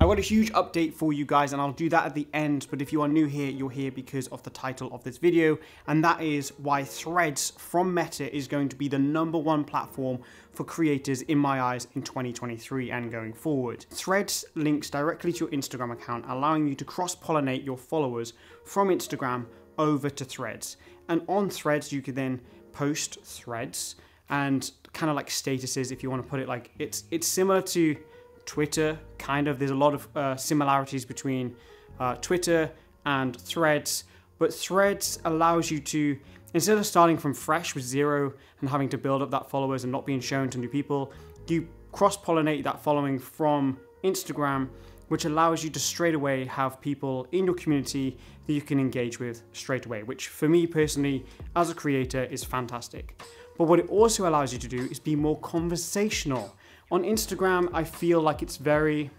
I've got a huge update for you guys, and I'll do that at the end, but if you are new here, you're here because of the title of this video, and that is why Threads from Meta is going to be the #1 platform for creators in my eyes in 2023 and going forward. Threads links directly to your Instagram account, allowing you to cross-pollinate your followers from Instagram over to Threads. And on Threads, you can then post threads and kind of like statuses, if you want to put it like, it's similar to Twitter, kind of. There's a lot of similarities between Twitter and Threads, but Threads allows you to, instead of starting from fresh with 0 and having to build up that followers and not being shown to new people, you cross-pollinate that following from Instagram, which allows you to straight away have people in your community that you can engage with straight away, which for me personally, as a creator, is fantastic. But what it also allows you to do is be more conversational. On Instagram, I feel like it's very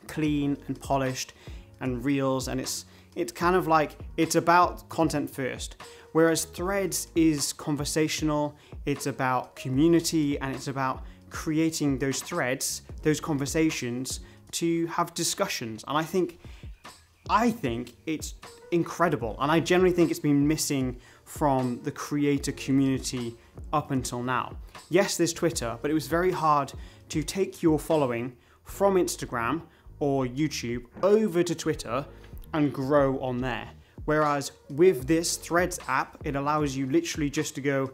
clean and polished and reels, and it's kind of like, it's about content first. Whereas Threads is conversational, it's about community, and it's about creating those threads, those conversations to have discussions. And I think it's incredible. And I generally think it's been missing from the creator community up until now. Yes, there's Twitter, but it was very hard to take your following from Instagram or YouTube over to Twitter and grow on there. Whereas with this Threads app, it allows you literally just to go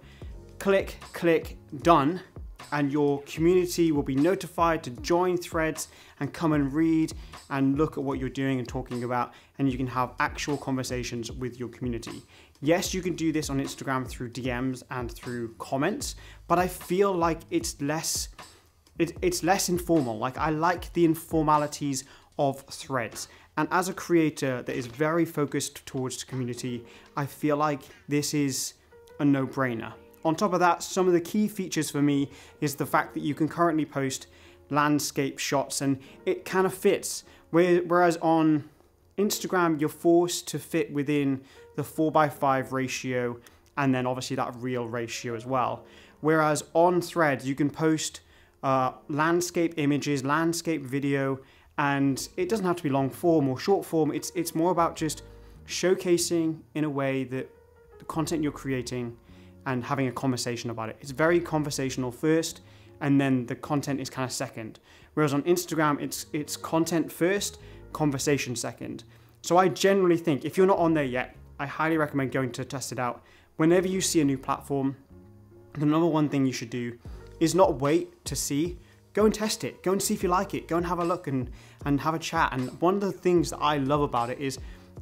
click, click, done, and your community will be notified to join Threads and come and read and look at what you're doing and talking about, and you can have actual conversations with your community. Yes, you can do this on Instagram through DMs and through comments, but I feel like it's less informal. Like, I like the informalities of Threads. And as a creator that is very focused towards the community, I feel like this is a no-brainer. On top of that, some of the key features for me is the fact that you can currently post landscape shots and it kind of fits. Whereas on Instagram, you're forced to fit within the 4:5 ratio and then obviously that reel ratio as well. Whereas on Threads, you can post landscape images, landscape video, and it doesn't have to be long form or short form. It's more about just showcasing in a way that the content you're creating and having a conversation about it. It's very conversational first, and then the content is kind of second. Whereas on Instagram, it's content first, conversation second. So I generally think, if you're not on there yet, I highly recommend going to test it out. Whenever you see a new platform, the #1 thing you should do is not wait to see. Go and test it. Go and see if you like it. Go and have a look and have a chat. And one of the things that I love about it is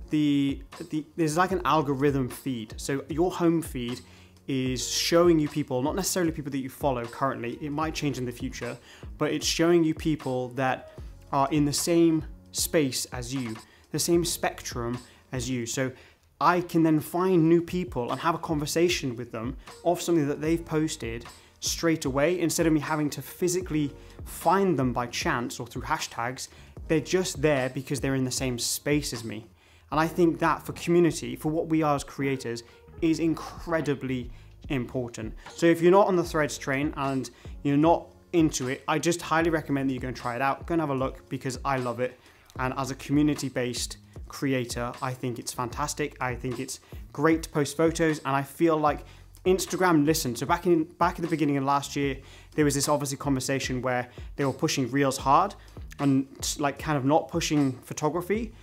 there's like an algorithm feed. So your home feed is showing you people, not necessarily people that you follow currently, it might change in the future, but it's showing you people that are in the same space as you, the same spectrum as you. So I can then find new people and have a conversation with them of something that they've posted straight away, instead of me having to physically find them by chance or through hashtags. They're just there because they're in the same space as me. And I think that for community, for what we are as creators, is incredibly important. So if you're not on the Threads train and you're not into it, I just highly recommend that you go and try it out. Go and have a look, because I love it. And as a community-based creator, I think it's fantastic. I think it's great to post photos, and I feel like Instagram listened. So back in the beginning of last year, there was this obviously conversation where they were pushing Reels hard and like kind of not pushing photography.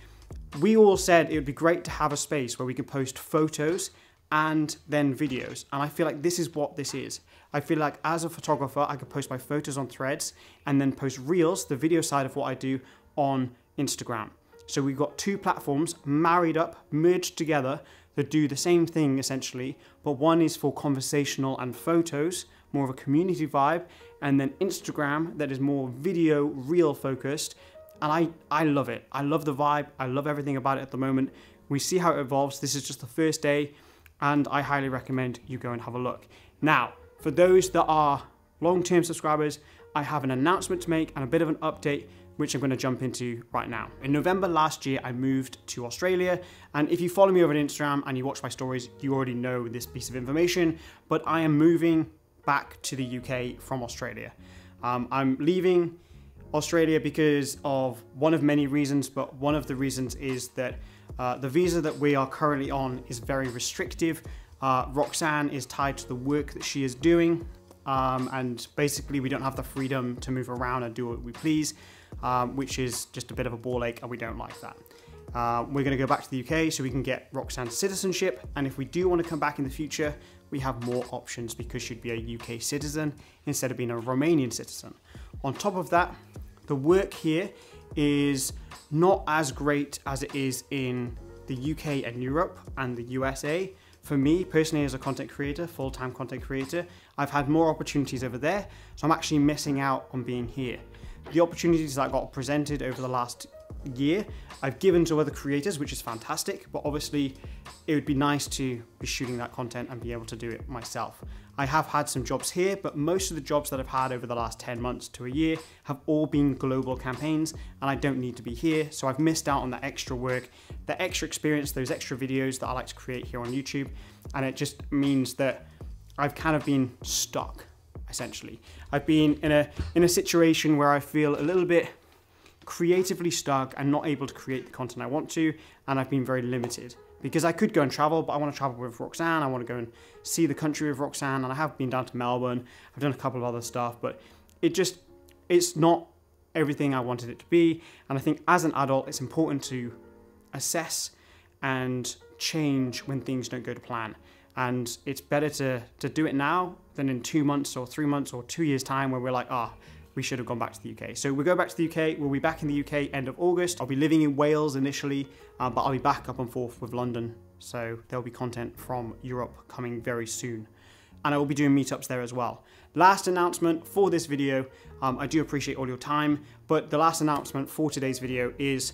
We all said it would be great to have a space where we could post photos and then videos. And I feel like this is what this is. I feel like as a photographer, I could post my photos on Threads and then post Reels, the video side of what I do, on Instagram. So we've got two platforms married up, merged together, that do the same thing essentially, but one is for conversational and photos, more of a community vibe, and then Instagram that is more video, reel focused. And I love it. I love the vibe. I love everything about it at the moment. We see how it evolves. This is just the first day, and I highly recommend you go and have a look. Now, for those that are long-term subscribers, I have an announcement to make and a bit of an update, which I'm going to jump into right now. In November last year, I moved to Australia, and if you follow me over on Instagram and you watch my stories, you already know this piece of information, but I am moving back to the UK from Australia. I'm leaving Australia because of one of many reasons, but one of the reasons is that the visa that we are currently on is very restrictive. Roxanne is tied to the work that she is doing, and basically we don't have the freedom to move around and do what we please, which is just a bit of a ball ache, and we don't like that. We're going to go back to the UK so we can get Roxanne's citizenship, and if we do want to come back in the future, we have more options because she'd be a UK citizen instead of being a Romanian citizen. On top of that, the work here is not as great as it is in the UK and Europe and the USA. For me personally, as a content creator, full-time content creator, I've had more opportunities over there, so I'm actually missing out on being here. The opportunities that got presented over the last year, I've given to other creators, which is fantastic, but obviously it would be nice to be shooting that content and be able to do it myself. I have had some jobs here, but most of the jobs that I've had over the last 10 months to a year have all been global campaigns, and I don't need to be here, so I've missed out on that extra work, that extra experience, those extra videos that I like to create here on YouTube, and it just means that I've kind of been stuck, essentially. I've been in a situation where I feel a little bit creatively stuck and not able to create the content I want to, and I've been very limited. Because I could go and travel, but I want to travel with Roxanne, I want to go and see the country with Roxanne, and I have been down to Melbourne, I've done a couple of other stuff, but it's not everything I wanted it to be, and I think as an adult, it's important to assess and change when things don't go to plan. And it's better to do it now than in 2 months or 3 months or 2 years time where we're like, we should have gone back to the UK. So we'll go back to the UK, we'll be back in the UK end of August. I'll be living in Wales initially, but I'll be back up and forth with London. So there'll be content from Europe coming very soon. And I will be doing meetups there as well. Last announcement for this video, I do appreciate all your time, but the last announcement for today's video is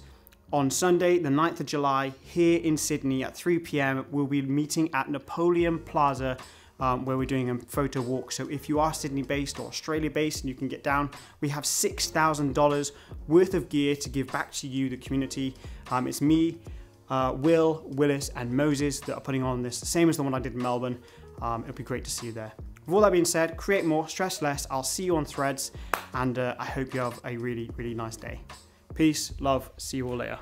on Sunday, the 9th of July, here in Sydney at 3 p.m, we'll be meeting at Napoleon Plaza, where we're doing a photo walk. So if you are Sydney based or Australia based and you can get down, we have $6,000 worth of gear to give back to you, the community. It's me, Will, Willis and Moses that are putting on this, the same as the one I did in Melbourne. It'll be great to see you there. With all that being said, create more, stress less. I'll see you on Threads, and I hope you have a really, really nice day. Peace, love, see you all later.